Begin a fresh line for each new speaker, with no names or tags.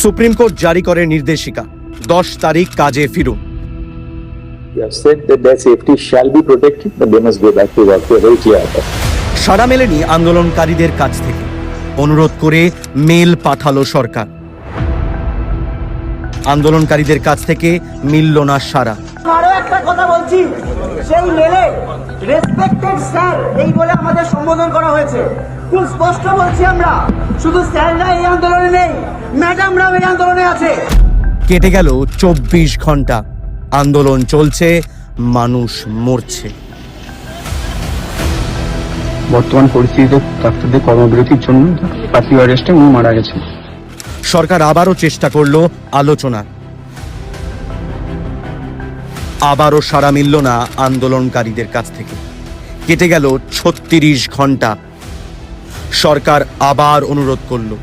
Supreme court জারি করে নির্দেশিকা, 10 তারিখ কাজে ফিরুন।
We have said that their safety shall be protected, but they must go back to work. We are very clear about that.
সাড়া মেলেনি আন্দোলনকারীদের কাছ থেকে, অনুরোধ করে মেল পাঠালো সরকার। আন্দোলনকারীদের কাছ থেকে মিলল না সাড়া।
আরো একটা কথা বলছি, সেই মেলে রেসপেক্টেড স্যার এই বলে আমাদের সম্বোধন করা হয়েছে। খুব স্পষ্ট বলছি, আমরা শুধু স্যাররা এই আন্দোলনে নেই, ম্যাডামরাও এই আন্দোলনে আছে।
কেটে গেল 24 ঘন্টা, আন্দোলন চলছে, মানুষ মরছে।
বর্তমান পরিস্থিতিতে ডাক্তারদের কর্মবিরতির জন্য পার্টির অ্যারেস্টে উনি মারা গেছেন।
সরকার আবারও চেষ্টা করলো আলোচনার, আবারও সাড়া মিলল না আন্দোলনকারীদের কাছ থেকে। কেটে গেল 36 ঘন্টা, সরকার আবার অনুরোধ করলো।